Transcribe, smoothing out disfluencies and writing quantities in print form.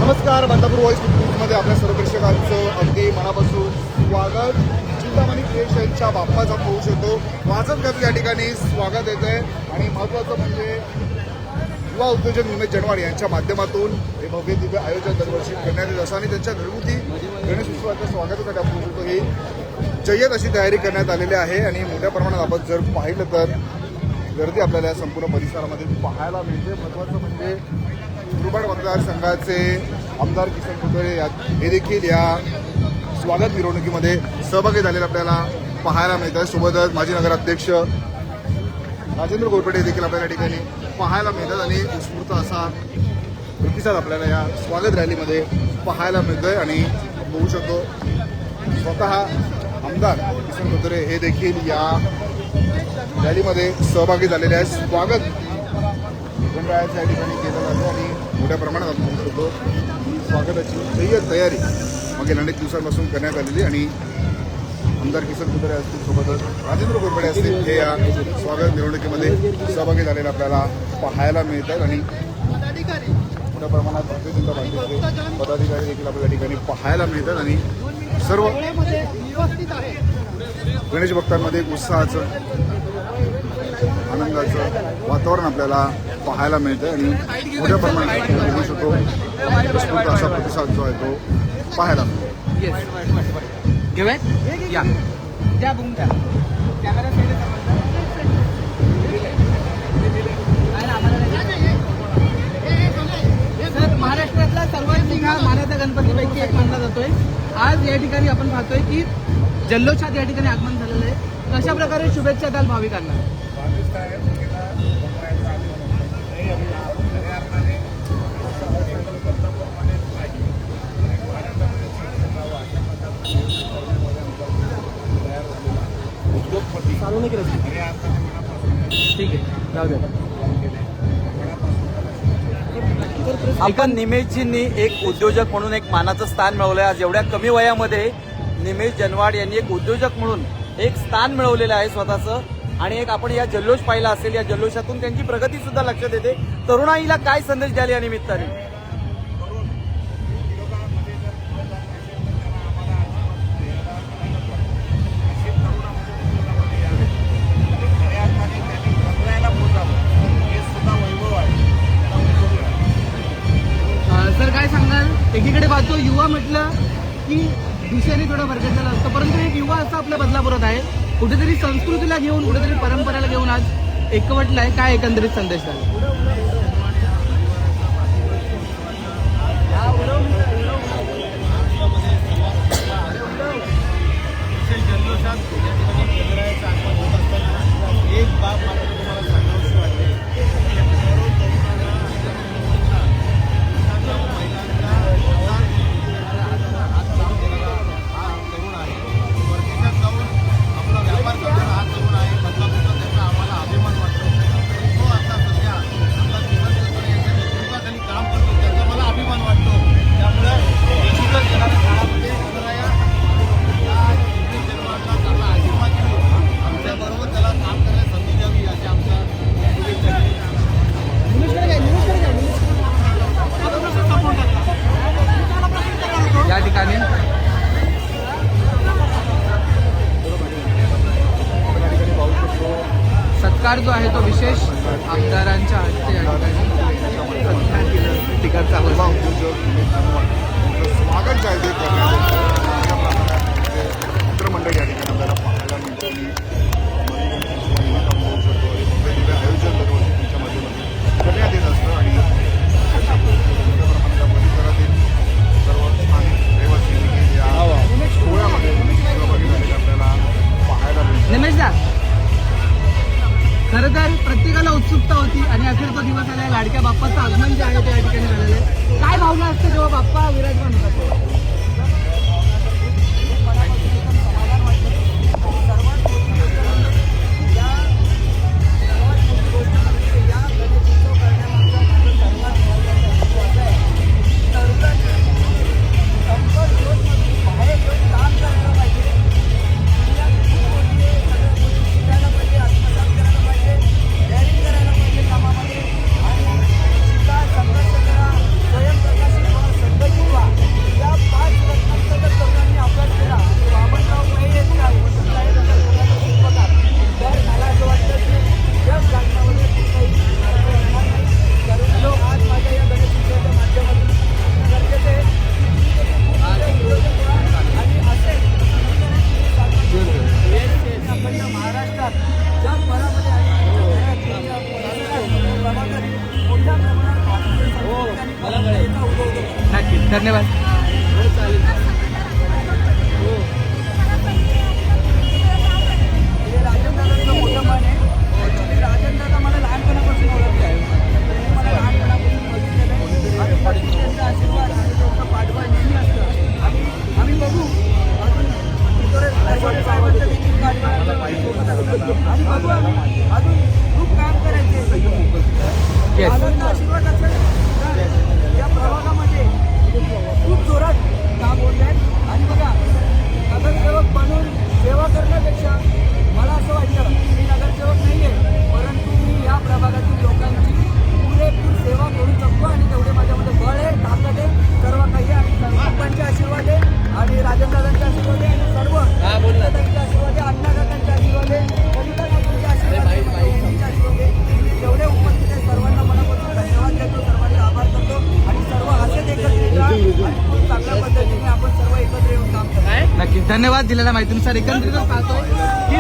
नमस्कार. बंदापूर व्हॉइस न्यूजमध्ये आपल्या सर्व प्रेक्षकांचं अगदी मनापासून स्वागत. चिंतामणी क्रिएश यांच्या बाप्पाचा पाऊस येतो वाजत गाजत या ठिकाणी स्वागत येत आहे. आणि महत्त्वाचं म्हणजे युवा उद्योजक निमेश जनवाड यांच्या माध्यमातून हे भव्य दिव्य आयोजन दरवर्षी करण्यात येत असं आणि त्यांच्या घरगुती गणेश उत्सवाच्या स्वागतासाठी आपण बोलतो ही जय्यत अशी तयारी करण्यात आलेली आहे. आणि मोठ्या प्रमाणात आपण जर पाहिलं तर गर्दी आपल्याला या संपूर्ण परिसरामध्ये पाहायला मिळते. महत्त्वाचं म्हणजे मुरबाड मतदारसंघाचे आमदार किसन कुतरे हे देखील या स्वागत मिरवणुकीमध्ये सहभागी झालेले आपल्याला पाहायला मिळतात. सोबतच माजी नगराध्यक्ष राजेंद्र गोरपेटे देखील आपल्याला या ठिकाणी पाहायला मिळतात आणि उत्स्फूर्त असा प्रतिसाद आपल्याला या स्वागत रॅलीमध्ये पाहायला मिळतोय. आणि बघू शकतो स्वतः आमदार किसन कुतरे हे देखील या रॅलीमध्ये सहभागी झालेले आहेत. स्वागत गणरायाच्या ठिकाणी केलं जातं आणि मोठ्या प्रमाणात आपण बघू शकतो स्वागताची जय्यत तयारी मागील अनेक दिवसांपासून करण्यात आलेली. आणि आमदार किसन कुतरे असतील सोबतच राजेंद्र गोरपेटे असतील हे या स्वागत मिरवणुकीमध्ये सहभागी झालेले आपल्याला पाहायला मिळतात. आणि मोठ्या प्रमाणात भारतीय जनता पार्टीचे पदाधिकारी देखील आपल्या ठिकाणी पाहायला मिळतात. आणि सर्व गणेश भक्तांमध्ये उत्साहाचं आनंदाचं वातावरण आपल्याला पाहायला मिळतं. आणि मोठ्या प्रमाणात बघू शकतो उत्स्फूर्त असा प्रतिसाद जो आहे तो पाहायला मिळतो. महाराष्ट्रातला सर्वात मोठा मानाचा गणपतीपैकी एक मानला जातोय. आज या ठिकाणी आपण पाहतोय की जल्लोषात या ठिकाणी आगमन झालेलं आहे. कशा प्रकारे शुभेच्छा द्याल भाविकांना? ठीक आहे, जाऊ द्या. आपण निमेशजींनी एक उद्योजक म्हणून एक मानाचं स्थान मिळवलंय. आज एवढ्या कमी वयामध्ये निमेश जनवाड यांनी एक उद्योजक म्हणून एक स्थान मिळवलेलं आहे स्वतःचं. आणि एक आपण या जल्लोष पाहिला असेल, या जल्लोषातून त्यांची प्रगती सुद्धा लक्षात येते. तरुणाईला काय संदेश द्याल या निमित्ताने? सर काय सांगाल? एकीकडे पाहतो युवा म्हटलं की दिशेने थोडं भरकटलेलं असतं, परंतु एक युवा असं आपल्या बदलापुरात आहे. कुठेतरी संस्कृतीला घेऊन, कुठेतरी परंपरेला घेऊन आज एकवटलं आहे. काय एकंदरीत संदेश द्याल? या ठिकाणी सत्कार जो आहे तो विशेष आमदारांच्या हस्ते या ठिकाणी तिकडचा स्वागत जे आहे ते मित्रमंडळ या ठिकाणी आपल्याला पाहायला मिळतं. आणि आयोजन दरवर्षी तुमच्या माध्यमातून करण्यात येत असतं. आणि परिसरातील सर्व स्थानिक रहिवासी या सोहळ्यामध्ये सहभागी झालेले आपल्याला पाहायला मिळतं. निमेशदा, खरं तर प्रत्येकाला उत्सुकता होती आणि अखेर तो दिवस आला. लाडक्या बाप्पाचं आगमन जे आहे ते या ठिकाणी झालेलं आहे. काय भावना असते जेव्हा बाप्पा विराजमान होतात? धन्यवाद. राजनदादांचं मोठं मान आहे. राजनदादा मला लहानपणापासून ओळखले आहे. त्यांनी मला लहानपणापासून बघितलेलं आहे आणि त्यांचा आशीर्वाद आणि त्यांचा पाठबळ नेहमी असतं. आम्ही बघू अजून इतर साहेबांचं देखील पाठबळ सोबत असतं. आणि बघू आम्ही अजून खूप काम करायचे. Yes. दादांचा आशीर्वाद असेल तर या प्रभागामध्ये खूप जोरात काम होत आहे. आणि बघा, नगरसेवक बनून सेवा करण्यापेक्षा मला असं वाटतं मी नगरसेवक नाही आहे, परंतु मी या प्रभागातील लोकांची पुरेपूर सेवा करू शकतो आणि तेवढे माझ्यामध्ये बळ आहे, ताकद आहे, सर्व काही आहे. आणि पप्पांचे आशीर्वाद आहे आणि राजनदादांचे आशीर्वाद आहे आणि सर्व ताईंचे आशीर्वाद आहे, अण्णाकाकांचे आशीर्वाद आहे, कविता काकूंचे आशीर्वाद आहे, बहिणींचे आशीर्वाद आहे. जेवढे उपस्थित आहे सर्वांना मनापासून धन्यवाद देतो, सर्वांचे आभार करतो आणि सर्व असेच एकत्रित राहा आणि खूप चांगल्या पद्धतीने आपण सर्व एकत्र येऊन काम करतो. नक्कीच धन्यवाद दिलेल्या माहितीनुसार. एकंदरीतच पाहतोय की